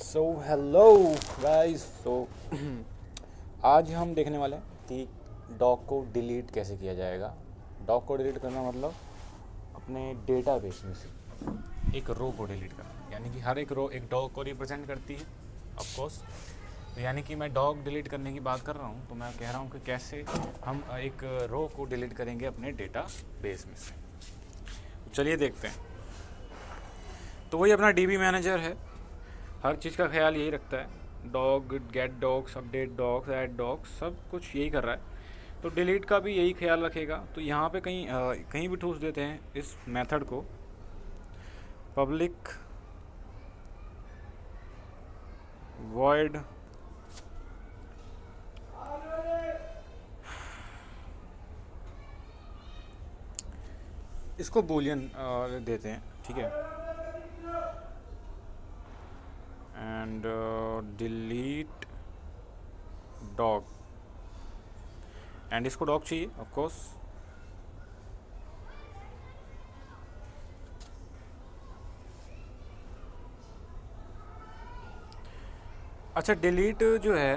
So hello guys. आज हम देखने वाले हैं कि डॉग को डिलीट कैसे किया जाएगा। डॉग को डिलीट करना मतलब अपने डेटाबेस में से एक रो को डिलीट करना, यानी कि हर एक रो एक डॉग को रिप्रेजेंट करती है ऑफ कोर्स। तो यानी कि मैं डॉग डिलीट करने की बात कर रहा हूँ, तो मैं कह रहा हूँ कि कैसे हम एक रो को डिलीट करेंगे अपने डेटाबेस में से। तो चलिए देखते हैं। तो वही अपना डीबी मैनेजर है, हर चीज़ का ख्याल यही रखता है। Dog, get dogs, update dogs, add dogs, सब कुछ यही कर रहा है। तो डिलीट का भी यही ख्याल रखेगा। तो यहाँ पे कहीं भी ठूस देते हैं इस मेथड को, पब्लिक वॉइड इसको बूलियन देते हैं, ठीक है। एंड डिलीट डॉग, एंड इसको डॉग चाहिए ऑफ कोर्स। अच्छा, डिलीट जो है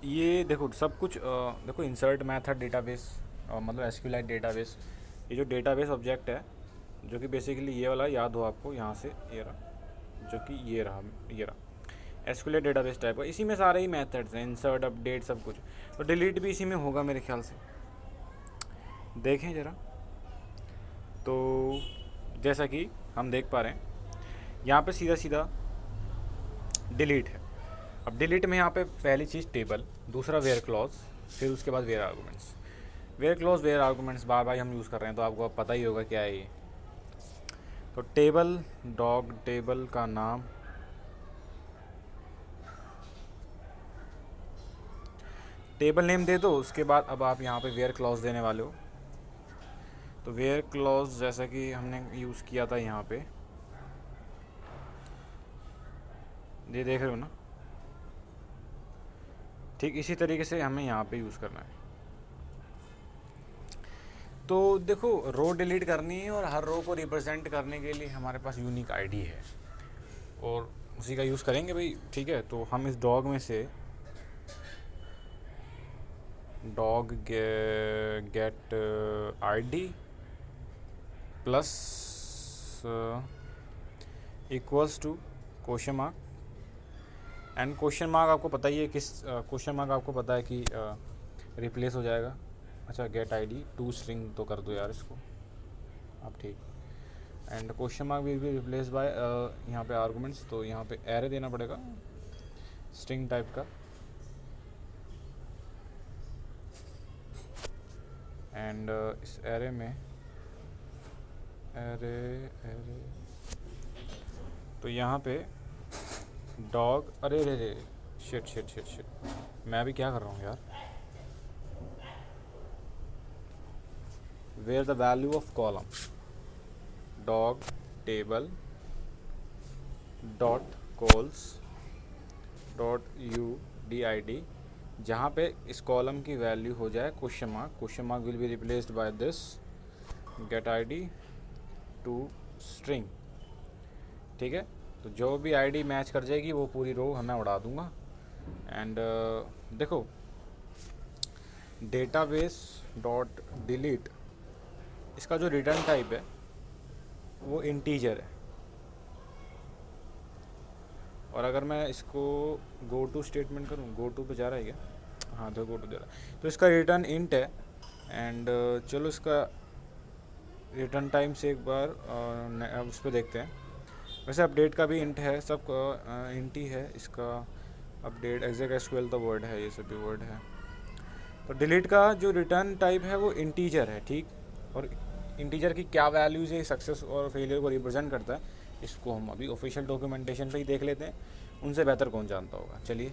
ये देखो सब कुछ देखो इंसर्ट मेथड डेटाबेस, मतलब एसक्यूएलाइट डेटाबेस। ये जो डेटाबेस ऑब्जेक्ट है, जो कि बेसिकली ये वाला याद हो आपको, यहाँ से ये रहा, जो कि ये रहा एसक्यूएलाइट डेटाबेस टाइप का। इसी में सारे ही मेथड्स हैं, इंसर्ट, अपडेट, सब कुछ। तो डिलीट भी इसी में होगा मेरे ख्याल से। देखें ज़रा, तो जैसा कि हम देख पा रहे हैं यहाँ पे सीधा सीधा डिलीट है। अब डिलीट में यहाँ पे पहली चीज़ टेबल, दूसरा वेयर क्लॉज, फिर उसके बाद where arguments. Where clause, where arguments बार बार हम यूज़ कर रहे हैं, तो आपको अब पता ही होगा क्या है ये। तो टेबल, डॉग टेबल का नाम, टेबल नेम दे दो। उसके बाद अब आप यहाँ पे वेयर क्लॉज देने वाले हो। तो वेयर क्लॉज जैसा कि हमने यूज़ किया था यहाँ पे, ये देख रहे हो ना, ठीक इसी तरीके से हमें यहाँ पे यूज़ करना है। तो देखो, रो डिलीट करनी है और हर रो को रिप्रेजेंट करने के लिए हमारे पास यूनिक आईडी है और उसी का यूज़ करेंगे भाई, ठीक है। तो हम इस डॉग में से dog get ID plus equals to question mark, and question mark आपको पता ही है किस क्वेश्चन मार्क आपको पता है कि रिप्लेस हो जाएगा। अच्छा, गेट आईडी टू स्ट्रिंग तो कर दो यार इसको आप, ठीक। And question mark will be replace by यहाँ पे आर्गूमेंट्स, तो यहाँ पे एरे देना पड़ेगा स्ट्रिंग टाइप का। एंड इस एरे में एरे तो यहाँ पे डॉग, अरे रे रे, शिट, मैं भी क्या कर रहा हूँ यार। Where the value of column, dog table dot cols dot U D I D, जहाँ पे इस कॉलम की वैल्यू हो जाए question mark. Question mark will be replaced by this get ID to string, ठीक है। तो जो भी आईडी मैच कर जाएगी वो पूरी रो मैं उड़ा दूंगा। एंड देखो, डेटाबेस डॉट डिलीट, इसका जो रिटर्न टाइप है वो इंटीजर है। और अगर मैं इसको गो टू स्टेटमेंट करूँ, गो टू पे जा रहा है क्या? हाँ, तो गो टू दे रहा है, तो इसका रिटर्न इंट है। एंड चलो इसका रिटर्न टाइम से एक बार उस पर देखते हैं। वैसे अपडेट का भी इंट है, सब इंट ही है इसका। अपडेट एग्जैक्ट एसक्यूएल तो वर्ड है, ये सभी वर्ड है। तो डिलीट का जो रिटर्न टाइप है वो इंटीजर है, ठीक। और इंटीजर की क्या वैल्यूज़ है, सक्सेस और फेलियर को रिप्रेजेंट करता है, इसको हम अभी ऑफिशियल डॉक्यूमेंटेशन पे ही देख लेते हैं, उनसे बेहतर कौन जानता होगा। चलिए,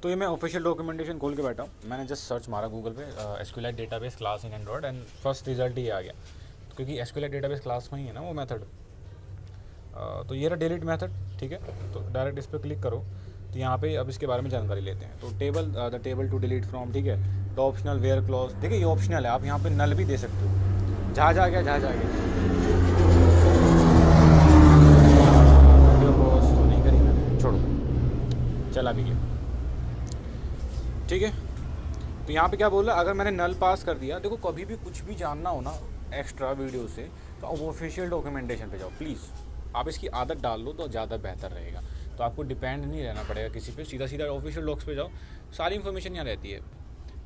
तो ये मैं ऑफिशियल डॉक्यूमेंटेशन खोल के बैठा हूँ। मैंने जस्ट सर्च मारा गूगल पे SQLite database class in Android, and first result ही आ गया। तो क्योंकि एसक्यूएलाइट डेटाबेस क्लास में ही है ना वो मेथड। तो ये रहा डिलीट मेथड, ठीक है। तो डायरेक्ट इस पर क्लिक करो, तो यहाँ पे अब इसके बारे में जानकारी लेते हैं। तो table, the table to delete from, ठीक है। तो ऑप्शनल वेयर क्लॉज, देखिए ये ऑप्शनल है, आप यहाँ पे नल भी दे सकते हो। जहाँ जा गया चला भी गया। ठीक है, तो यहाँ पे क्या बोल रहा है, अगर मैंने नल पास कर दिया, देखो कभी भी कुछ भी जानना हो ना एक्स्ट्रा वीडियो से, तो आप ऑफिशियल डॉक्यूमेंटेशन पे जाओ प्लीज़। आप इसकी आदत डाल लो तो ज़्यादा बेहतर रहेगा, तो आपको डिपेंड नहीं रहना पड़ेगा किसी पे, सीधा सीधा ऑफिशियल डॉक्स पे जाओ, सारी इन्फॉर्मेशन यहाँ रहती है।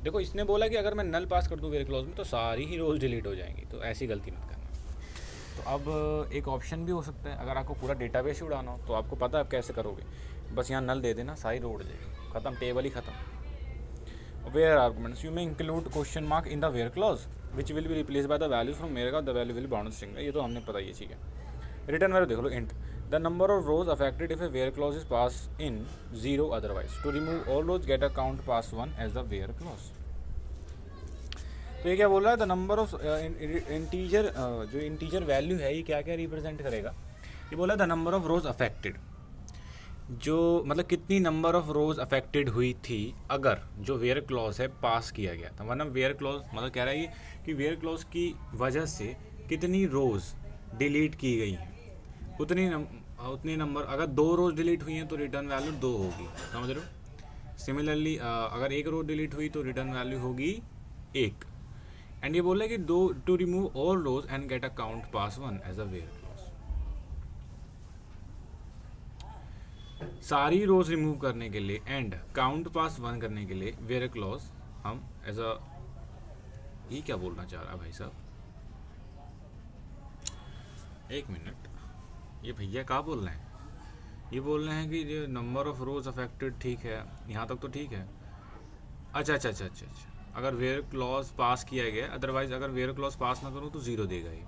देखो इसने बोला कि अगर मैं नल पास कर दूँ वेयर क्लॉज में तो सारी ही रोल्स डिलीट हो जाएंगी, तो ऐसी गलती मत करना। तो अब एक ऑप्शन भी हो सकता है, अगर आपको पूरा डेटाबेस ही उड़ाना हो तो आपको पता है आप कैसे करोगे, बस यहाँ नल दे देना, सारी रो उड़ जाएगी, ख़त्म, टेबल ही ख़त्म। Where arguments you may include question mark in the where clause which will be replaced by the values from where the value will be bound string। ये तो हमने पता ही है, ठीक है। रिटर्न वैल्यू देख लो, int the number of rows affected if a where clause is passed in 0 otherwise to remove all rows get a count pass 1 as the where clause। तो ये क्या बोल रहा है, द नंबर ऑफ इंटीजर, जो integer value है ये क्या क्या रिप्रेजेंट करेगा, ये बोला the number of rose affected, जो मतलब कितनी नंबर ऑफ रोज अफेक्टेड हुई थी अगर जो वेयर क्लॉज है पास किया गया था। वरना वेयर क्लॉज मतलब कह रहा है कि वेयर क्लॉज की वजह से कितनी रोज डिलीट की गई हैं, उतनी नंबर, अगर 2 रोज डिलीट हुई हैं तो रिटर्न वैल्यू 2 होगी, समझ रहे हो। सिमिलरली अगर 1 रोज डिलीट हुई तो रिटर्न वैल्यू होगी 1। एंड ये बोल रहा है कि दो to remove all rows and get a count pass 1 as a where clause. सारी रोज रिमूव करने के लिए एंड काउंट पास 1 करने के लिए वेयर क्लॉज हम एज अ, ये क्या बोलना चाह रहा है भाई साहब, एक मिनट, ये भैया क्या बोल रहे हैं, ये बोल रहे हैं कि जो नंबर ऑफ रोज अफेक्टेड, ठीक है यहाँ तक तो ठीक है। अच्छा, अगर वेयर क्लॉज पास किया गया, अदरवाइज अगर वेयर क्लॉज पास ना करूँ तो 0 देगा ये,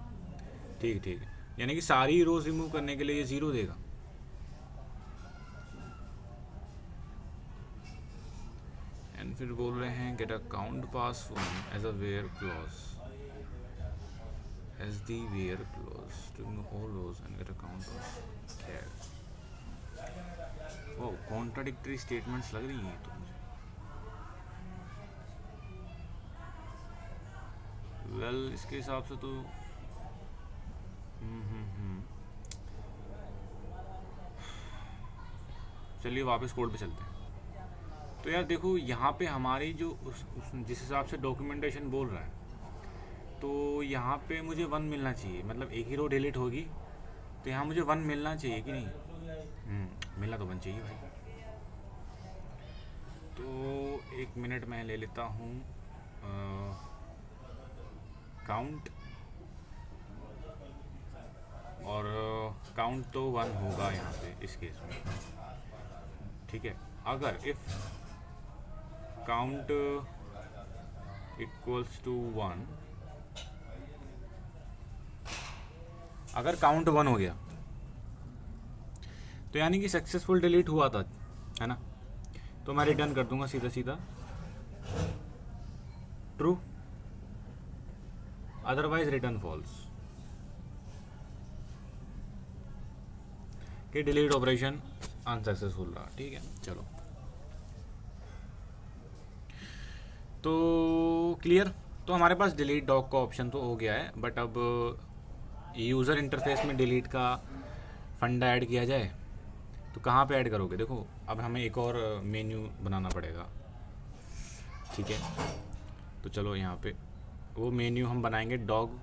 ठीक है, यानी कि सारी रोज रिमूव करने के लिए ये 0 देगा। एंड फिर बोल रहे हैं get a count pass 1 as a where clause as the where clause to remove all rows and get a count pass. खैर वो कॉन्ट्राडिक्टरी स्टेटमेंट्स लग रही हैं तो मुझे। वेल इसके हिसाब से तो चलिए वापस कोड पे चलते हैं। तो यार देखो यहाँ पे हमारी जो जिस हिसाब से डॉक्यूमेंटेशन बोल रहा है, तो यहाँ पे मुझे 1 मिलना चाहिए, मतलब एक ही रो डिलीट होगी तो यहाँ मुझे 1 मिलना चाहिए कि नहीं, मिलना तो 1 चाहिए भाई। तो 1 मिनट मैं ले लेता हूँ काउंट, और काउंट तो 1 होगा यहाँ पे इस केस में, ठीक है। अगर इफ काउंट इक्वल्स टू 1, अगर काउंट 1 हो गया तो यानी कि सक्सेसफुल डिलीट हुआ था, है ना, तो मैं रिटर्न कर दूंगा सीधा सीधा ट्रू, अदरवाइज रिटर्न फॉल्स, कि डिलीट ऑपरेशन अनसक्सेसफुल रहा, ठीक है। चलो तो क्लियर, तो हमारे पास डिलीट डॉग का ऑप्शन तो हो गया है, बट अब यूज़र इंटरफेस में डिलीट का फंडा ऐड किया जाए तो कहाँ पे ऐड करोगे। देखो अब हमें एक और मेन्यू बनाना पड़ेगा, ठीक है। तो चलो यहाँ पे वो मेन्यू हम बनाएंगे डॉग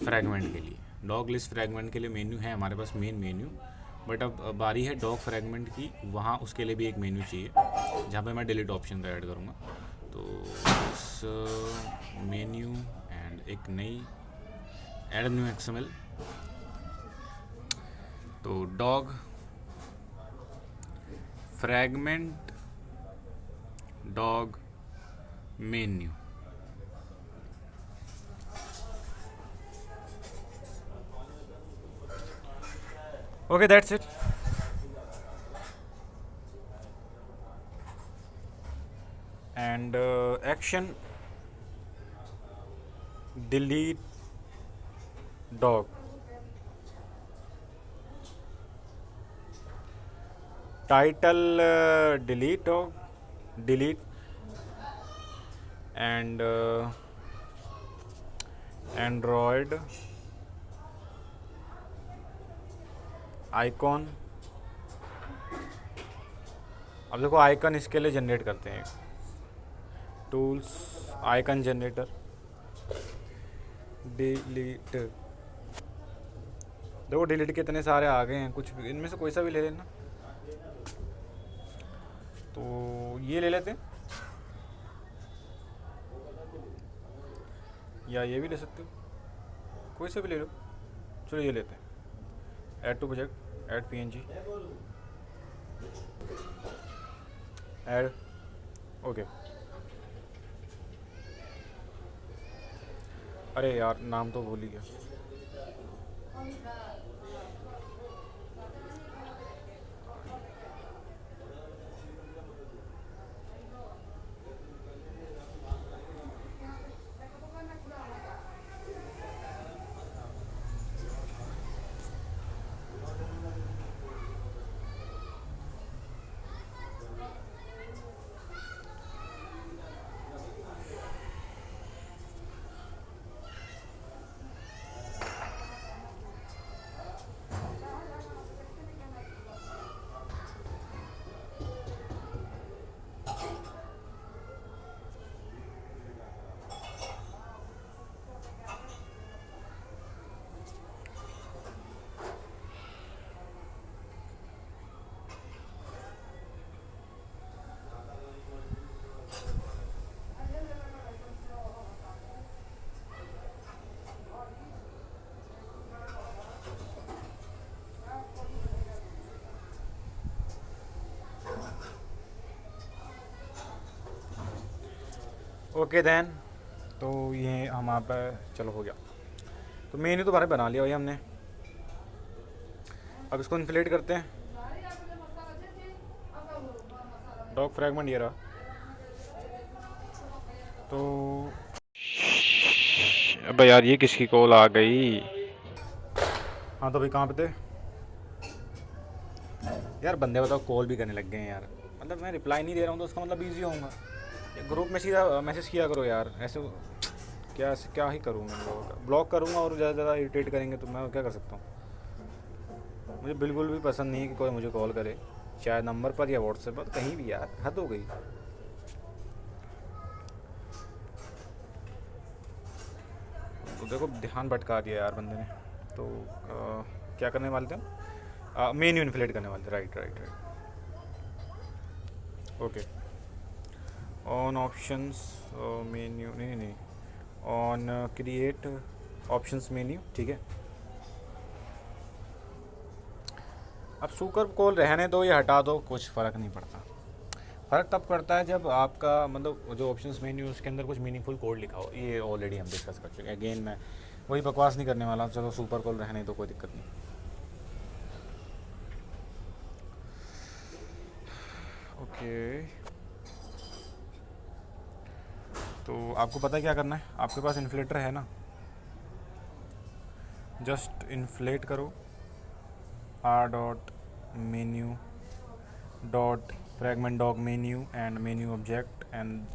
फ्रैगमेंट के लिए, डॉग लिस्ट फ्रैगमेंट के लिए मेन्यू है हमारे पास, मेन मेन्यू, बट अब बारी है डॉग फ्रैगमेंट की, वहाँ उसके लिए भी एक मेन्यू चाहिए जहाँ पे मैं डिलीट ऑप्शन का ऐड करूँगा। तो इस मेन्यू एंड एक नई ऐड न्यू XML, तो dog fragment dog menu, okay, that's it। and action delete dog, title delete dog, delete, and Android icon अब देखो आइकन इसके लिए जनरेट करते हैं। Tools, icon generator, delete. देखो डिलीट के इतने सारे आ गए हैं, कुछ इनमें से कोई सा भी ले लेना। तो ये ले लेते हैं, या ये भी ले सकते हो, कोई सा भी ले लो। चलो ये लेते हैं, add to project, add PNG, add, okay. अरे यार नाम तो भूल ही गया। ओके देन, तो ये हम आप चलो हो गया। तो मेन्यू तो बारे बना लिया भाई हमने। अब इसको इन्फ्लेट करते हैं। डॉग फ्रैगमेंट ये रहा। तो अबे यार ये किसकी कॉल आ गई। हाँ तो भाई कहाँ पे थे यार बंदे, बताओ कॉल भी करने लग गए हैं यार। मतलब मैं रिप्लाई नहीं दे रहा हूँ तो उसका मतलब बिजी होऊंगा। ग्रुप में सीधा मैसेज किया करो यार, ऐसे क्या क्या ही करूँ मैं लोगों का, ब्लॉक करूँगा और ज़्यादा ज़्यादा इरिटेट करेंगे तो मैं क्या कर सकता हूँ। मुझे बिल्कुल भी पसंद नहीं है कि कोई मुझे कॉल करे, चाहे नंबर पर या व्हाट्सएप पर, कहीं भी यार, हद हो गई। तो देखो ध्यान भटका दिया यार बंदे ने। तो क्या करने वाले थे हम, मेन्यू इन्फ्लेट करने वाले थे, right right right, okay. On options menu, नहीं नहीं, ऑन क्रिएट ऑप्शंस मेन्यू, ठीक है। अब सुकर कॉल रहने दो या हटा दो, कुछ फ़र्क नहीं पड़ता। फ़र्क तब पड़ता है जब आपका मतलब जो ऑप्शंस मेन्यू उसके अंदर कुछ मीनिंगफुल कोड लिखा हो। ये ऑलरेडी हम डिस्कस कर चुके हैं, अगेन मैं वही बकवास नहीं करने वाला। चलो सुपर कॉल रहने दो, कोई दिक्कत नहीं। ओके, तो आपको पता है क्या करना है, आपके पास इन्फ्लेटर है ना, जस्ट इन्फ्लेट करो R dot menu dot fragment dog menu and menu object and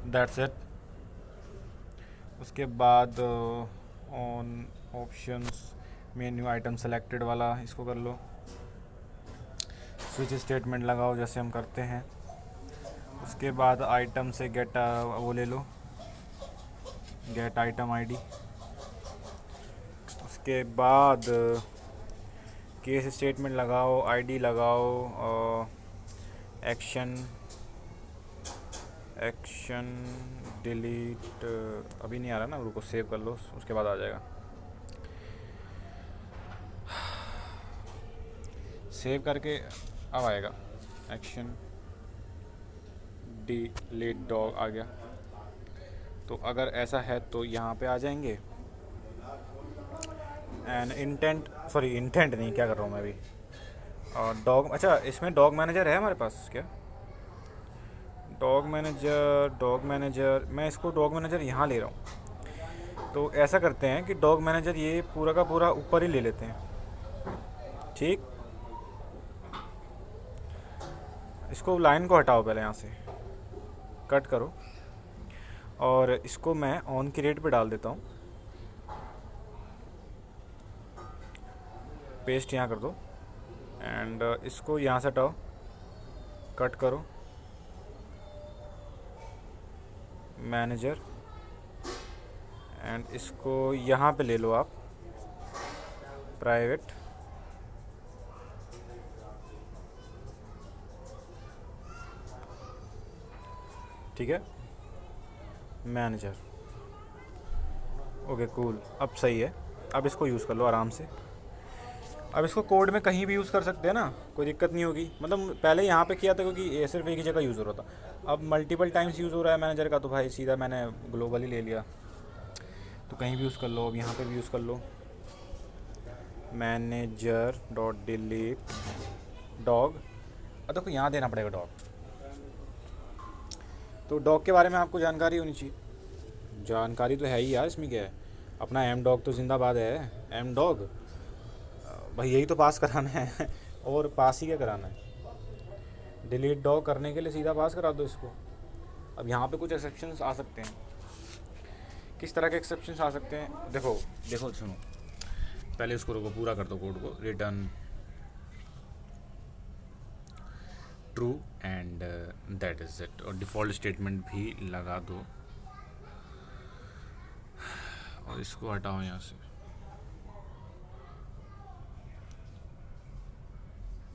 that's it. उसके बाद on options menu item selected वाला इसको कर लो, स्विच स्टेटमेंट लगाओ जैसे हम करते हैं। उसके बाद आइटम से गेट वो ले लो, गेट आइटम आईडी। उसके बाद केस स्टेटमेंट लगाओ, आईडी लगाओ, एक्शन डिलीट, अभी नहीं आ रहा ना, रुको सेव कर लो, उसके बाद आ जाएगा। सेव करके अब आएगा, एक्शन डिलीट डॉग आ गया। तो अगर ऐसा है तो यहाँ पे आ जाएंगे। एंड इंटेंट नहीं, क्या कर रहा हूँ मैं अभी, और डॉग, अच्छा इसमें डॉग मैनेजर है हमारे पास क्या, डॉग मैनेजर, मैं इसको डॉग मैनेजर यहाँ ले रहा हूँ। तो ऐसा करते हैं कि डॉग मैनेजर ये पूरा का पूरा ऊपर ही ले लेते हैं, ठीक। इसको लाइन को हटाओ, पहले यहाँ से कट करो और इसको मैं ऑन की रेट पे डाल देता हूँ, पेस्ट यहाँ कर दो एंड इसको यहाँ से हटाओ, कट करो, मैनेजर, एंड इसको यहाँ पे ले लो आप, प्राइवेट, ठीक है, मैनेजर। ओके कूल, अब सही है। अब इसको यूज़ कर लो आराम से। अब इसको कोड में कहीं भी यूज़ कर सकते हैं ना, कोई दिक्कत नहीं होगी। मतलब पहले यहाँ पे किया था क्योंकि ये सिर्फ एक ही जगह यूज़ हो रहा था, अब मल्टीपल टाइम्स यूज़ हो रहा है मैनेजर का, तो भाई सीधा मैंने ग्लोबली ले लिया। तो कहीं भी यूज़ कर लो, अब यहाँ पे भी यूज़ कर लो, मैनेजर डॉट डिलीट डॉग। अब देखो यहाँ देना पड़ेगा डॉग, तो डॉग के बारे में आपको जानकारी होनी चाहिए। जानकारी तो है ही यार, इसमें क्या है, अपना एम डॉग तो जिंदाबाद है। एम डॉग भाई यही तो पास कराना है और पास ही क्या कराना है। डिलीट डॉग करने के लिए सीधा पास करा दो इसको। अब यहाँ पे कुछ एक्सेप्शंस आ सकते हैं। किस तरह के एक्सेप्शंस आ सकते हैं, देखो देखो सुनो, पहले इसको रोको, पूरा कर दो कोड को, return true and that is it, और डिफ़ॉल्ट स्टेटमेंट भी लगा दो और इसको हटाओ यहाँ से,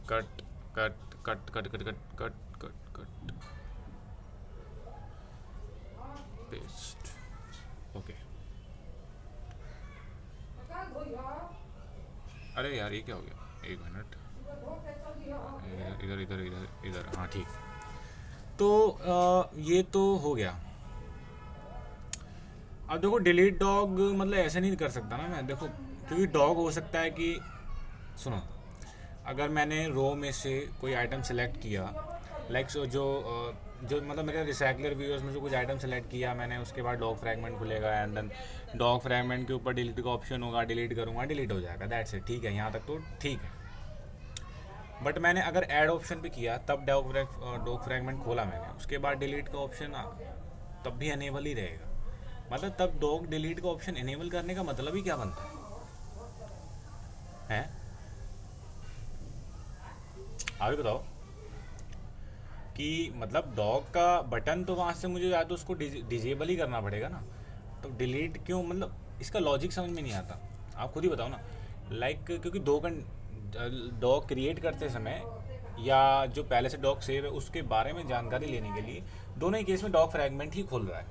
cut cut cut cut cut cut cut cut cut paste. Okay, अरे यार ये क्या हो गया, एक मिनट, इधर इधर इधर इधर, हाँ ठीक। तो ये तो हो गया। अब देखो डिलीट डॉग मतलब ऐसे नहीं कर सकता ना मैं, देखो क्योंकि डॉग हो सकता है कि, सुनो, अगर मैंने रो में से कोई आइटम सेलेक्ट किया, लाइक जो मतलब मेरे रिसाइकलर व्यूअर्स में से कुछ आइटम सेलेक्ट किया मैंने, उसके बाद डॉग फ्रैगमेंट खुलेगा एंड देन डॉग फ्रैगमेंट के ऊपर डिलीट का ऑप्शन होगा, डिलीट करूँगा डिलीट हो जाएगा, दैट्स इट, ठीक है, यहाँ तक तो ठीक है। बट मैंने अगर ऐड ऑप्शन पे किया, तब डॉग फ्रैगमेंट खोला मैंने, उसके बाद डिलीट का ऑप्शन तब भी अनेबल ही रहेगा। मतलब तब डॉग डिलीट का ऑप्शन इनेबल करने का मतलब ही क्या बनता है? आप बताओ कि मतलब डॉग का बटन तो वहाँ से मुझे या तो उसको डिजेबल ही करना पड़ेगा ना, तो डिलीट क्यों, मतलब इसका लॉजिक समझ में नहीं आता। आप खुद ही बताओ ना, लाइक क्योंकि डॉग क्रिएट करते समय या जो पहले से डॉग सेव है उसके बारे में जानकारी लेने के लिए दोनों ही केस में डॉग फ्रैगमेंट ही खोल रहा है।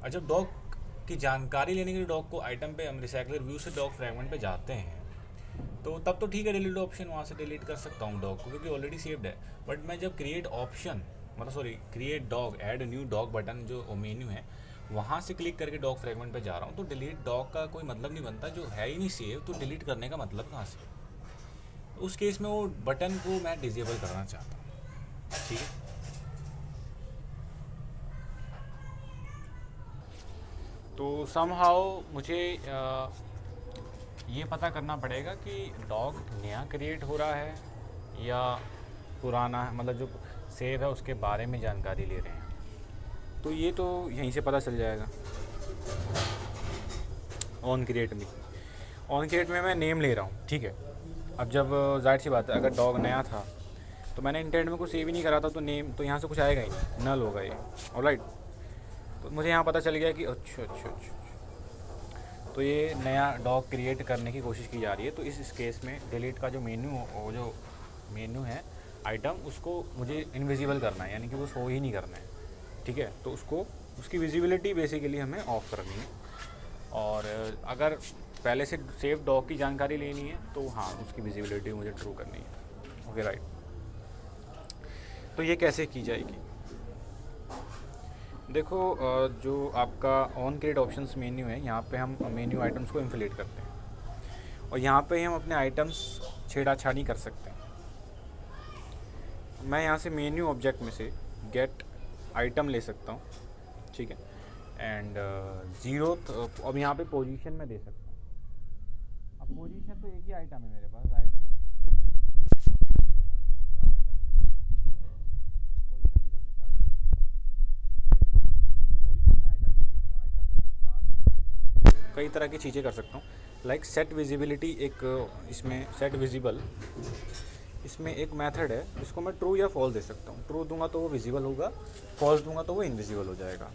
और जब डॉग की जानकारी लेने के लिए डॉग को आइटम पे, हम रिसाइकलर व्यू से डॉग फ्रैगमेंट पे जाते हैं, तो तब तो ठीक है, डिलीट ऑप्शन वहाँ से डिलीट कर सकता हूँ डॉग को क्योंकि ऑलरेडी सेव्ड है। बट मैं जब create dog, add new dog button जो मेन्यू है, वहाँ से क्लिक करके डॉग फ्रैगमेंट पे जा रहा हूँ, तो डिलीट डॉग का कोई मतलब नहीं बनता, जो है ही नहीं सेव, तो डिलीट करने का मतलब कहाँ से? उस केस में वो बटन को मैं डिजेबल करना चाहता हूँ, ठीक है। तो समहाउ मुझे ये पता करना पड़ेगा कि डॉग नया क्रिएट हो रहा है या पुराना है, मतलब जो सेव है उसके बारे में जानकारी ले रहे हैं। तो ये तो यहीं से पता चल जाएगा। ऑन क्रिएट में मैं नेम ले रहा हूँ, ठीक है। अब जब जाहिर सी बात है, अगर डॉग नया था तो मैंने इंटेंट में कुछ सेव ही नहीं करा था, तो नेम तो यहाँ से कुछ आएगा ही नहीं, नल होगा ये, ऑलराइट। तो मुझे यहाँ पता चल गया कि अच्छा, तो ये नया डॉग क्रिएट करने की कोशिश की जा रही है। तो इस केस में डिलीट का जो मेन्यू है आइटम, उसको मुझे इनविजिबल करना है, यानी कि वो शो ही नहीं करना है, ठीक है। तो उसकी विजिबिलिटी बेसिकली हमें ऑफ करनी है। और अगर पहले से सेव डॉग की जानकारी लेनी है तो हाँ, उसकी विजिबिलिटी मुझे ट्रू करनी है। Okay right. तो ये कैसे की जाएगी? देखो, जो आपका ऑन क्रिएट ऑप्शंस मेन्यू है, यहाँ पे हम मेन्यू आइटम्स को इन्फ्लेट करते हैं और यहाँ पे हम अपने आइटम्स छेड़ाछाड़ी कर सकते हैं। मैं यहाँ से मेन्यू ऑब्जेक्ट में से गेट आइटम ले सकता हूँ, ठीक है, एंड ज़ीरो, अब यहाँ पे पोजीशन में दे सकता हूँ। अब पोजीशन तो एक ही आइटम है मेरे पास, जाहिर सी बात, जीरो पोजीशन का आइटम ही दूंगा मैं, पोजीशन जीरो से स्टार्ट है, कई तरह की चीज़ें कर सकता हूँ, लाइक सेट विजिबिलिटी, एक इसमें सेट विजिबल इसमें एक मेथड है जिसको मैं ट्रू या फॉल्स दे सकता हूँ। ट्रू दूंगा तो वो विजिबल होगा, फॉल्स दूंगा तो वो इनविजिबल हो जाएगा।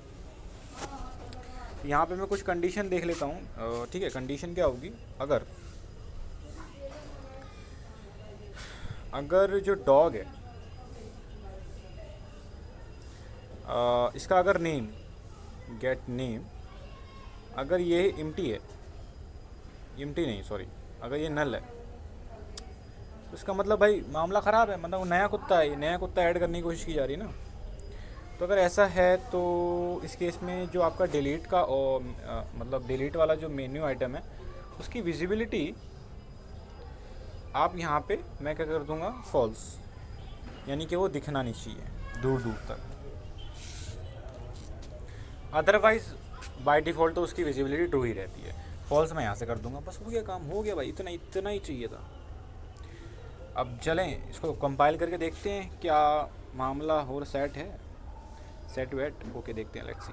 यहाँ पे मैं कुछ कंडीशन देख लेता हूँ। ठीक है, कंडीशन क्या होगी, अगर जो डॉग है इसका अगर नेम गेट नेम अगर ये इम्प्टी है, इम्प्टी नहीं सॉरी, अगर ये नल है तो इसका मतलब भाई मामला ख़राब है, मतलब वो नया कुत्ता है, नया कुत्ता ऐड करने की कोशिश की जा रही है ना। तो अगर ऐसा है तो इस केस में जो आपका डिलीट का और मतलब डिलीट वाला जो मेन्यू आइटम है उसकी विजिबिलिटी आप यहाँ पे मैं क्या कर दूँगा, फॉल्स, यानी कि वो दिखना नहीं चाहिए दूर दूर तक। अदरवाइज़ बाय डिफ़ॉल्ट तो उसकी विजिबिलिटी ट्रू ही रहती है। फॉल्स मैं यहाँ से कर दूँगा, बस हो गया काम, हो गया भाई, इतना ही चाहिए था। अब चलें इसको कंपाइल करके देखते हैं क्या मामला हो सेट है, सेट वेट ओके, देखते हैं, लेट्स सी।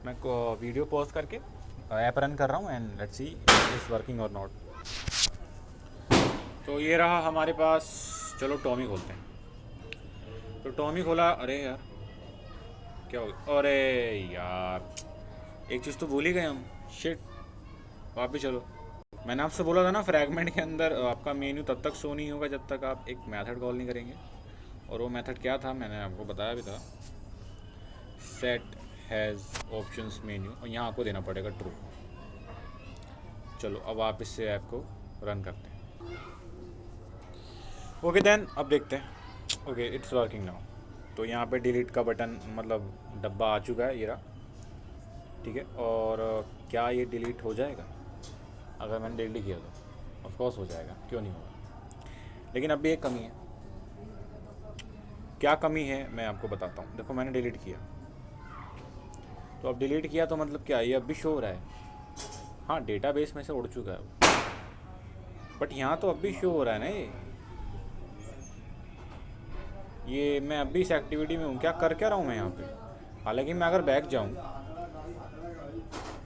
मैं को वीडियो पॉज करके ऐप रन कर रहा हूँ and let's see is working और नॉट। तो ये रहा हमारे पास, चलो टॉमी खोलते हैं। तो टॉमी खोला, अरे यार क्या हो गया, अरे यार एक चीज़ तो भूल ही गए हम, शिट, वापस चलो। मैंने आपसे बोला था ना फ्रैगमेंट के अंदर आपका मेन्यू तब तक शो नहीं होगा जब तक आप एक मेथड कॉल नहीं करेंगे, और वो मेथड क्या था मैंने आपको बताया भी था, सेट हैज़ ऑप्शंस मेन्यू, और यहाँ आपको देना पड़ेगा ट्रू। चलो अब आप इससे ऐप को रन करते हैं। ओके देन अब देखते हैं, ओके इट्स वर्किंग नाउ। तो यहाँ पे डिलीट का बटन मतलब डब्बा आ चुका है, ये रहा, ठीक है। और क्या ये डिलीट हो जाएगा अगर मैंने डिलीट किया तो? ऑफ कोर्स हो जाएगा, क्यों नहीं होगा। लेकिन अब भी एक कमी है। क्या कमी है मैं आपको बताता हूँ। देखो मैंने डिलीट किया, तो अब डिलीट किया तो मतलब क्या, ये अब भी शो हो रहा है, हाँ डेटाबेस में से उड़ चुका है, बट यहाँ तो अब भी शो हो रहा है ना। ये मैं अब भी इस एक्टिविटी में हूँ, क्या कर क्या रहा हूँ मैं यहाँ पे। हालांकि मैं अगर बैक जाऊँ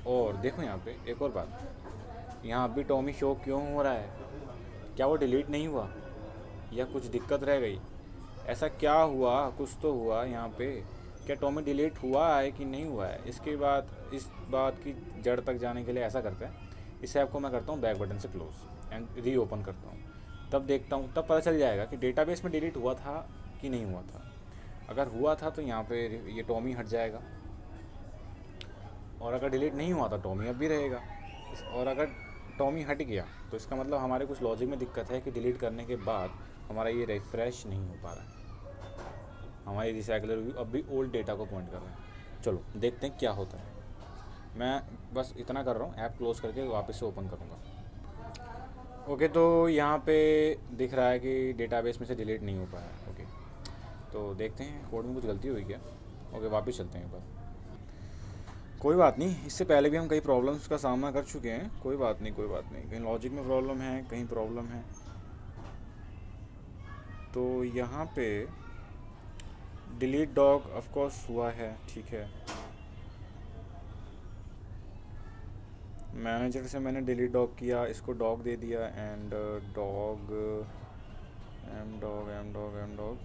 और देखो यहाँ पे एक और बात, यहाँ अभी टॉमी शो क्यों हो रहा है, क्या वो डिलीट नहीं हुआ या कुछ दिक्कत रह गई, ऐसा क्या हुआ, कुछ तो हुआ यहाँ पे। क्या टॉमी डिलीट हुआ है कि नहीं हुआ है। इसके बाद इस बात की जड़ तक जाने के लिए ऐसा करते हैं, इस ऐप को मैं करता हूँ बैक बटन से क्लोज एंड रीओपन करता हूँ, तब देखता हूँ, तब पता चल जाएगा कि डेटाबेस में डिलीट हुआ था कि नहीं हुआ था। अगर हुआ था तो यहाँ पे ये टॉमी हट जाएगा, और अगर डिलीट नहीं हुआ था टॉमी अब भी रहेगा। और अगर टॉमी हट गया तो इसका मतलब हमारे कुछ लॉजिक में दिक्कत है कि डिलीट करने के बाद हमारा ये रिफ़्रेश नहीं हो पा रहा है, हमारी रिसाइकलर व्यू अब भी ओल्ड डेटा को पॉइंट कर रहा है। चलो देखते हैं क्या होता है। मैं बस इतना कर रहा हूँ, ऐप क्लोज़ करके वापस से ओपन करूँगा। ओके तो यहाँ पे दिख रहा है कि डेटाबेस में से डिलीट नहीं हो पाया। ओके तो देखते हैं कोड में कुछ गलती हुई क्या। ओके वापस चलते हैं एक बार। कोई बात नहीं, इससे पहले भी हम कई प्रॉब्लम्स का सामना कर चुके हैं, कोई बात नहीं कोई बात नहीं, कहीं लॉजिक में प्रॉब्लम है, कहीं प्रॉब्लम है। तो यहाँ पे डिलीट डॉग ऑफ कोर्स हुआ है, ठीक है। मैनेजर से मैंने डिलीट डॉग किया, इसको डॉग दे दिया and dog M dog M dog M dog.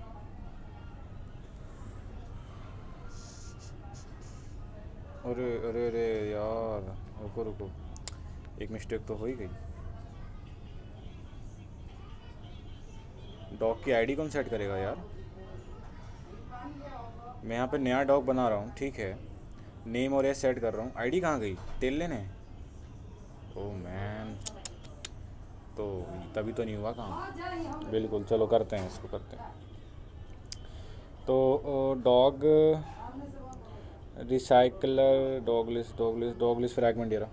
अरे अरे अरे यार रुको रुको, एक मिस्टेक तो हो ही गई। डॉग की आईडी कौन सेट करेगा यार। मैं यहाँ पे नया डॉग बना रहा हूँ, ठीक है, नेम और एज सेट कर रहा हूँ, आईडी कहाँ गई, तेल लेने। ओह मैन, तो तभी तो नहीं हुआ काम। बिल्कुल चलो करते हैं, इसको करते हैं। तो dog recycler dog list fragment, ये रहा।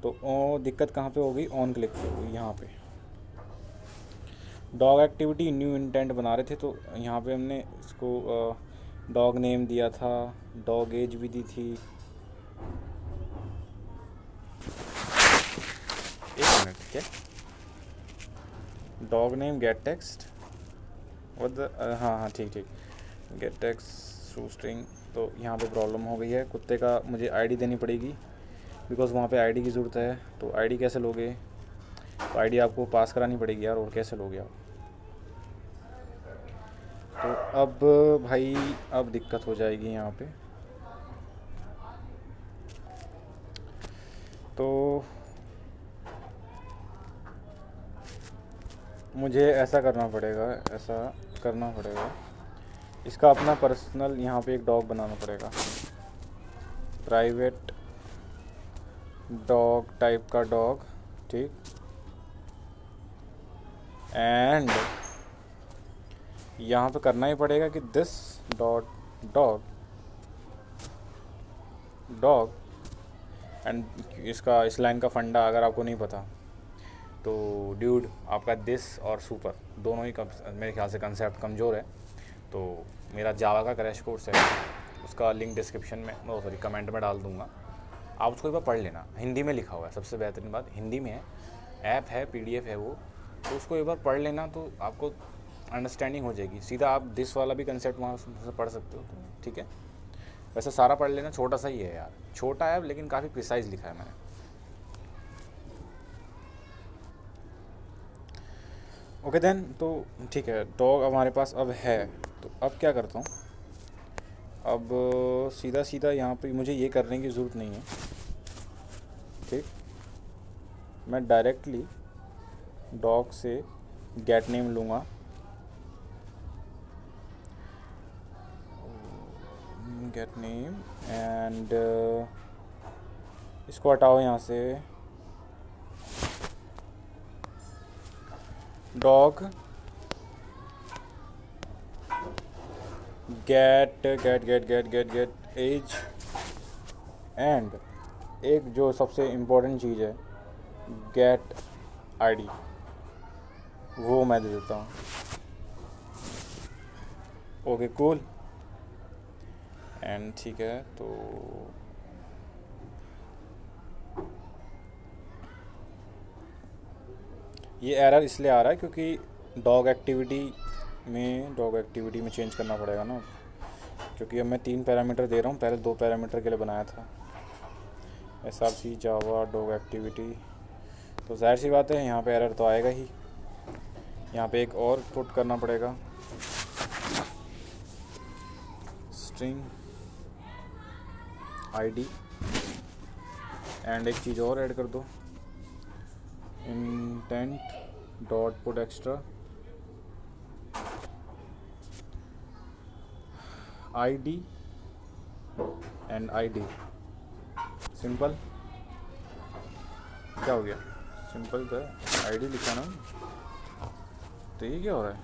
तो दिक्कत कहाँ पे हो गई, ऑन क्लिक पे हो गई। यहाँ पे डॉग एक्टिविटी न्यू इंटेंट बना रहे थे, तो यहाँ पे हमने इसको डॉग नेम दिया था, डॉग एज भी दी थी। एक मिनट, क्या डॉग नेम गेट टेक्स्ट और हाँ हाँ ठीक ठीक, गेट टेक्स्ट शू स्ट्रिंग। तो यहाँ पे प्रॉब्लम हो गई है, कुत्ते का मुझे आईडी देनी पड़ेगी बिकॉज़ वहाँ पे आईडी की ज़रूरत है। तो आईडी कैसे लोगे, तो आईडी आपको पास करानी पड़ेगी यार, और कैसे लोगे आप। तो अब भाई अब दिक्कत हो जाएगी यहाँ पे। तो मुझे ऐसा करना पड़ेगा, ऐसा करना पड़ेगा, इसका अपना पर्सनल यहाँ पे एक डॉग बनाना पड़ेगा, प्राइवेट डॉग टाइप का डॉग, ठीक। एंड यहाँ पे करना ही पड़ेगा कि this dot dog dog and इसका इस लाइन का फंडा अगर आपको नहीं पता तो ड्यूड, आपका दिस और सुपर दोनों ही मेरे ख्याल से कंसेप्ट कमज़ोर है। तो मेरा जावा का क्रैश कोर्स है, उसका लिंक डिस्क्रिप्शन में, सॉरी कमेंट में डाल दूँगा, आप उसको एक बार पढ़ लेना। हिंदी में लिखा हुआ है, सबसे बेहतरीन बात हिंदी में है, ऐप है, पीडीएफ है वो, तो उसको एक बार पढ़ लेना तो आपको अंडरस्टैंडिंग हो जाएगी। सीधा आप दिस वाला भी कंसेप्ट वहाँ से पढ़ सकते हो, तो ठीक है। वैसे सारा पढ़ लेना, छोटा सा ही है यार, छोटा है लेकिन काफ़ी प्रिसाइज लिखा है मैंने। ओके देन, तो ठीक है, डॉग हमारे पास अब है। तो अब क्या करता हूँ, अब सीधा सीधा यहाँ पे मुझे ये करने की ज़रूरत नहीं है, ठीक। मैं डायरेक्टली डॉग से गेट नेम लूँगा, गेट नेम, एंड इसको हटाओ यहाँ से, dog get get get get get get as, and एक जो सबसे इम्पोर्टेंट चीज़ है गेट आईडी, वो मैं दे देता हूँ। ओके कूल, एंड ठीक है। तो ये एरर इसलिए आ रहा है क्योंकि डॉग एक्टिविटी में चेंज करना पड़ेगा ना, क्योंकि अब मैं 3 पैरामीटर दे रहा हूँ, पहले 2 पैरामीटर के लिए बनाया था, SRC जावा डॉग एक्टिविटी। तो जाहिर सी बात है यहाँ पे एरर तो आएगा ही। यहाँ पे एक और पुट करना पड़ेगा, स्ट्रिंग आईडी, एंड एक चीज़ और ऐड कर दो, intent dot put extra ID and ID. Simple, क्या हो गया, सिंपल तो है, आईडी लिखा ना, तो ये क्या हो रहा है,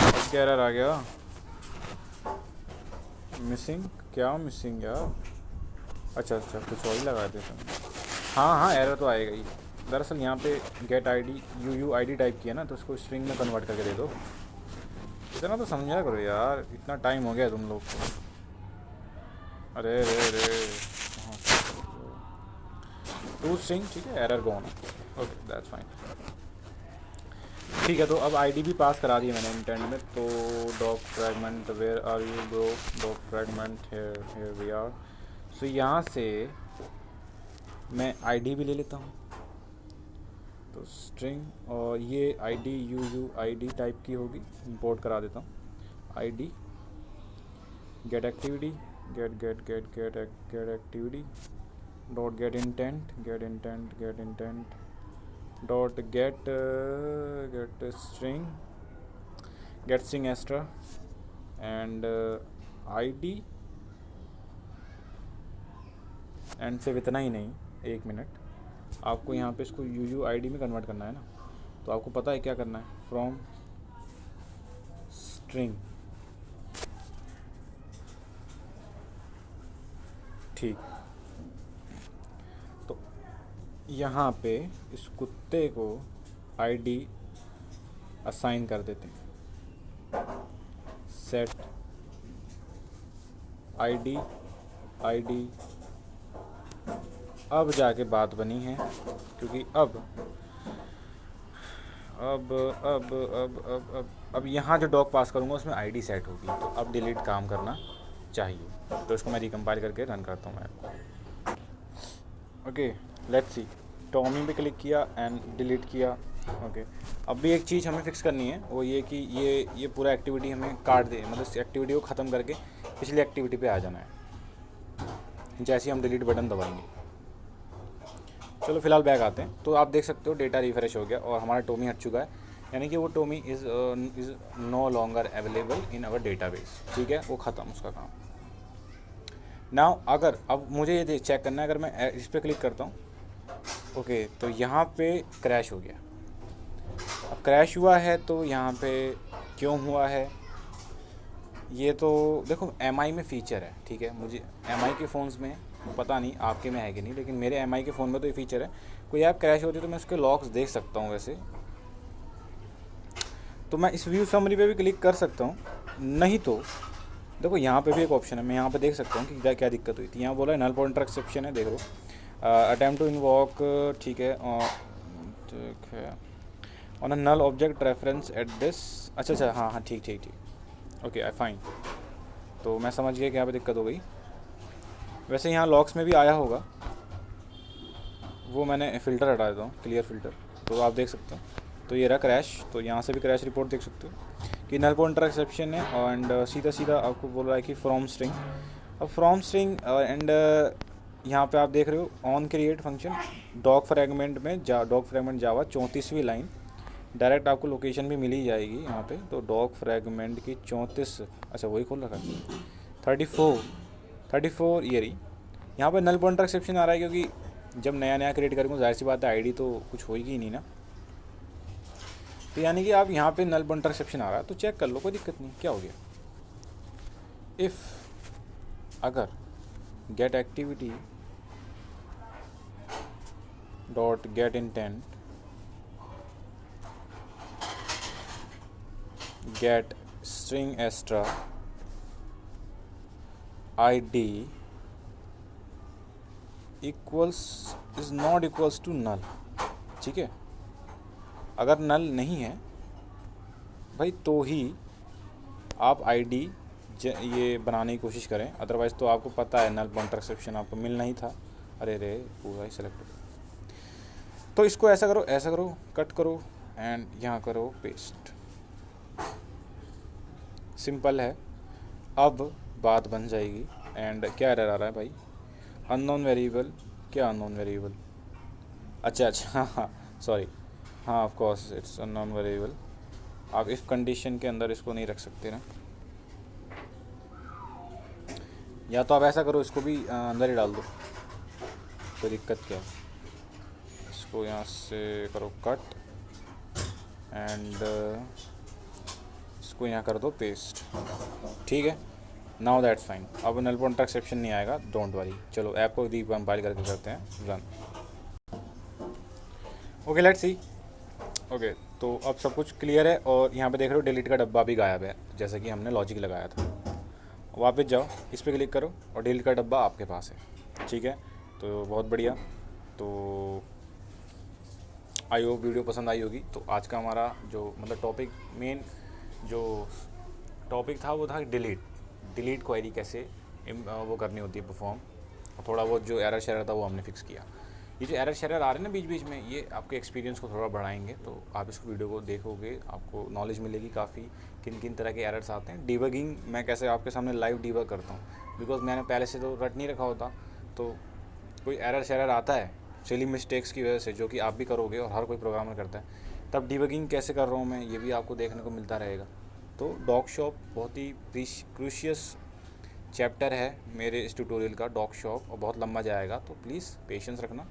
अब क्या एरर आ गया, मिसिंग, क्या मिसिंग यार, अच्छा कुछ और ही लगा देते हैं। हाँ एरर तो आएगा ही। दरअसल यहाँ पे get ID U ID type किया ना, तो उसको स्ट्रिंग में कन्वर्ट करके दे दो। इतना तो समझा करो यार, इतना टाइम हो गया तुम लोग को। अरे टू स्ट्रिंग, ठीक है, error gone, okay that's fine. ठीक है, तो अब आईडी भी पास करा दी मैंने इंटेंट में। तो dog fragment, where are you bro, dog fragment, here we are. So यहाँ से मैं आईडी भी ले लेता हूँ, तो स्ट्रिंग, और ये आईडी यू आईडी टाइप की होगी, इंपोर्ट करा देता हूँ। ID get activity, get activity dot get intent dot get string extra, and ID, and सिर्फ इतना ही नहीं, 1 मिनट, आपको यहाँ पे इसको यू आईडी में कन्वर्ट करना है ना, तो आपको पता है क्या करना है, फ्रॉम स्ट्रिंग, ठीक। तो यहाँ पे इस कुत्ते को आईडी असाइन कर देते हैं, सेट आईडी, अब जाके बात बनी है, क्योंकि अब यहाँ जो डॉग पास करूँगा उसमें आईडी सेट होगी, तो अब डिलीट काम करना चाहिए। तो इसको मैं रिकम्पाइल करके रन करता हूँ मैं। ओके लेट्स सी, टॉमी पे क्लिक किया एंड डिलीट किया, ओके, अब भी एक चीज़ हमें फिक्स करनी है, वो ये कि ये पूरा एक्टिविटी हमें काट दे, मतलब इस एक्टिविटी को ख़त्म करके पिछली एक्टिविटी पे आ जाना है जैसे ही हम डिलीट बटन दबाएंगे। चलो फिलहाल बैक आते हैं। तो आप देख सकते हो डेटा रिफ्रेश हो गया और हमारा टोमी हट चुका है, यानी कि वो Tommy is no longer available in our database. ठीक है, वो ख़त्म उसका काम। नाउ अगर अब मुझे ये चेक करना है, अगर मैं इस पर क्लिक करता हूँ, ओके, तो यहाँ पे क्रैश हो गया। अब क्रैश हुआ है तो यहाँ पे क्यों हुआ है, ये तो देखो MI में फ़ीचर है। ठीक है, मुझे MI के फ़ोन्स में पता नहीं आपके में है कि नहीं, लेकिन मेरे MI के फ़ोन में तो ये फ़ीचर है। कोई ऐप क्रैश होती है तो मैं उसके लॉग्स देख सकता हूँ वैसे, तो मैं इस व्यू समरी पे भी क्लिक कर सकता हूँ। नहीं तो देखो यहाँ पे भी एक ऑप्शन है, मैं यहाँ पे देख सकता हूँ कि क्या दिक्कत हुई थी। यहाँ बोला है नल पॉइंटर एक्सेप्शन है, देख लो, अटैम्प्ट टू इन्वॉक, ठीक है, on a null object reference at this. अच्छा, हाँ, ठीक, ओके, आई फाइन। तो मैं समझ गया कि यहाँ पे दिक्कत हो गई। वैसे यहाँ लॉक्स में भी आया होगा, वो मैंने फ़िल्टर हटा देता हूँ, क्लियर फ़िल्टर, तो आप देख सकते हो। तो ये रहा क्रैश, तो यहाँ से भी क्रैश रिपोर्ट देख सकते हो कि नल पॉइंटर एक्सेप्शन है। एंड सीधा आपको बोल रहा है कि फ्रॉम स्ट्रिंग, अब फ्रॉम स्ट्रिंग एंड यहाँ पे आप देख रहे हो on create function dog fragment में डॉग फ्रेगमेंट जावा 34वीं लाइन, डायरेक्ट आपको लोकेशन भी मिल ही जाएगी यहाँ पे। तो डॉग फ्रेगमेंट की 34, अच्छा वही खोल रखा है, 34 ये रही। यहाँ पे नल पॉइंटर एक्सेप्शन आ रहा है क्योंकि जब नया क्रिएट करेंगे जाहिर सी बात है आईडी तो कुछ होगी ही नहीं ना। तो यानी कि आप यहाँ पे नल पॉइंटर एक्सेप्शन आ रहा है तो चेक कर लो, कोई दिक्कत नहीं, क्या हो गया। इफ़ अगर get activity dot get intent get string extra id equals is not equals to null, ठीक है, अगर नल नहीं है भाई तो ही आप id ये बनाने की कोशिश करें, अदरवाइज़ तो आपको पता है नल पॉइंटर एक्सेप्शन आपको मिलना ही था। अरे रे, पूरा ही सेलेक्ट हो। तो इसको ऐसा करो, कट करो एंड यहाँ करो पेस्ट। सिंपल है, अब बात बन जाएगी। एंड क्या एरर आ रहा है भाई, अननोन वेरिएबल, क्या अननोन वेरिएबल, अच्छा हाँ सॉरी, हाँ of course it's unknown variable. आप इफ़ कंडीशन के अंदर इसको नहीं रख सकते ना, या तो आप ऐसा करो इसको भी अंदर ही डाल दो, कोई दिक्कत क्या है। इसको यहाँ से करो कट एंड इसको यहाँ कर दो पेस्ट, ठीक है। नाउ दैट्स फाइन, अब नल पॉइंटर एक्सेप्शन नहीं आएगा, डोंट वरी। चलो ऐप को कंपाइल करके करते हैं run. Okay let's see. Okay, तो अब सब कुछ क्लियर है और यहाँ पे देख रहे हो डिलीट का डब्बा भी गायब है, जैसे कि हमने लॉजिक लगाया था। वापस जाओ, इस पर क्लिक करो और डिलीट का डब्बा आपके पास है, ठीक है। तो बहुत बढ़िया, तो आई होप वीडियो पसंद आई होगी। तो आज का हमारा जो मतलब टॉपिक, मेन जो टॉपिक था वो था डिलीट क्वेरी कैसे वो करनी होती है परफॉर्म, और थोड़ा बहुत जो एरर शेरर था वो हमने फिक्स किया। ये जो एरर शेरर आ रहे हैं ना बीच बीच में, ये आपके एक्सपीरियंस को थोड़ा बढ़ाएंगे। तो आप इस वीडियो को देखोगे, आपको नॉलेज मिलेगी काफ़ी किन किन तरह के एरर्स आते हैं। डिबगिंग मैं कैसे आपके सामने लाइव डिबग करता हूँ, बिकॉज मैंने पहले से तो रट नहीं रखा होता। तो कोई एरर शेरर आता है सिली मिस्टेक्स की वजह से, जो कि आप भी करोगे और हर कोई प्रोग्रामर करता है, तब डिबगिंग कैसे कर रहा हूँ मैं, ये भी आपको देखने को मिलता रहेगा। तो डॉग शॉप बहुत ही क्रूशियस चैप्टर है मेरे इस ट्यूटोरियल का, डॉग शॉप, और बहुत लंबा जाएगा। तो प्लीज़ पेशेंस रखना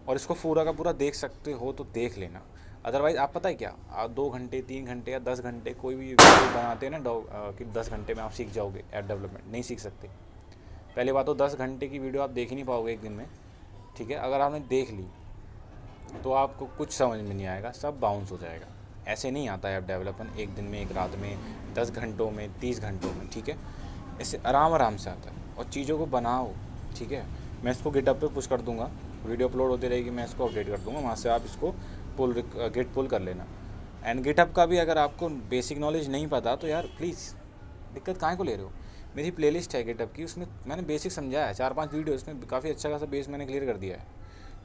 और इसको पूरा का पूरा देख सकते हो तो देख लेना। अदरवाइज़ आप पता है क्या, आप 2 घंटे 3 घंटे या 10 घंटे कोई भी वीडियो बनाते हैं ना कि 10 घंटे में आप सीख जाओगे ऐप डेवलपमेंट, नहीं सीख सकते। पहली बात तो 10 घंटे की वीडियो आप देख ही नहीं पाओगे एक दिन में, ठीक है। अगर आपने देख ली तो आपको कुछ समझ में नहीं आएगा, सब बाउंस हो जाएगा। ऐसे नहीं आता है ऐप डेवलपमेंट एक दिन में, एक रात में, 10 घंटों में, 30 घंटों में, ठीक है। ऐसे आराम से आता है और चीज़ों को बनाओ, ठीक है। मैं इसको गिटहब पे पुश कर दूंगा, वीडियो अपलोड होती रहेगी, मैं इसको अपडेट कर दूंगा, वहाँ से आप इसको गेट पुल कर लेना। एंड गिटहब का भी अगर आपको बेसिक नॉलेज नहीं पता तो यार प्लीज़ दिक्कत काहे को ले रहे हो। मेरी प्लेलिस्ट है गिटहब की, उसमें मैंने बेसिक समझाया है, 4-5 वीडियो, उसमें काफ़ी अच्छा खासा बेस मैंने क्लियर कर दिया है।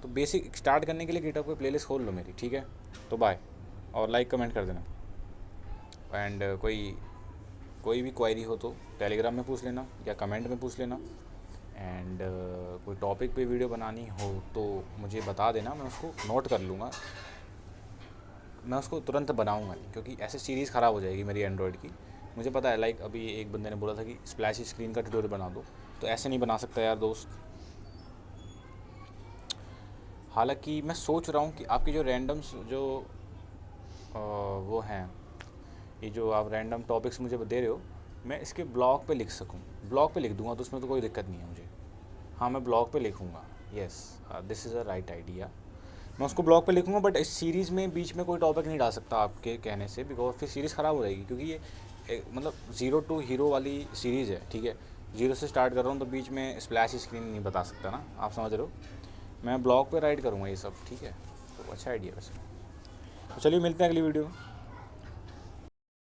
तो बेसिक स्टार्ट करने के लिए गिटहब पे प्लेलिस्ट खोल लो मेरी, ठीक है। तो बाय, और लाइक कमेंट कर देना। एंड कोई भी क्वायरी हो तो टेलीग्राम में पूछ लेना या कमेंट में पूछ लेना। एंड कोई टॉपिक पे वीडियो बनानी हो तो मुझे बता देना, मैं उसको नोट कर लूँगा, मैं उसको तुरंत बनाऊँगा नहीं, क्योंकि ऐसे सीरीज़ ख़राब हो जाएगी मेरी एंड्रॉयड की। मुझे पता है, लाइक अभी एक बंदे ने बोला था कि स्प्लैश स्क्रीन का ट्यूटोरियल बना दो, तो ऐसे नहीं बना सकता यार दोस्त। हालांकि मैं सोच रहा हूँ कि आपकी जो रैंडम्स जो वो हैं, ये जो आप रैंडम टॉपिक्स मुझे दे रहे हो, मैं इसके ब्लॉग पे लिख सकूँ, ब्लॉग पे लिख दूँगा, तो उसमें तो कोई दिक्कत नहीं है मुझे। हाँ, मैं ब्लॉग पे लिखूँगा, yes, this is a right idea. मैं उसको ब्लॉग पे लिखूँगा, बट इस सीरीज़ में बीच में कोई टॉपिक नहीं डाल सकता आपके कहने से, बिकॉज फिर सीरीज़ ख़राब हो जाएगी, क्योंकि ये मतलब 0 to हीरो वाली सीरीज़ है, ठीक है। 0 से स्टार्ट कर रहा हूँ, तो बीच में स्प्लैश स्क्रीन नहीं बता सकता ना, आप समझ रहे हो। मैं ब्लॉग पे राइट करूँगा ये सब, ठीक है। तो अच्छा आइडिया वैसे। तो चलिए मिलते हैं अगली वीडियो में।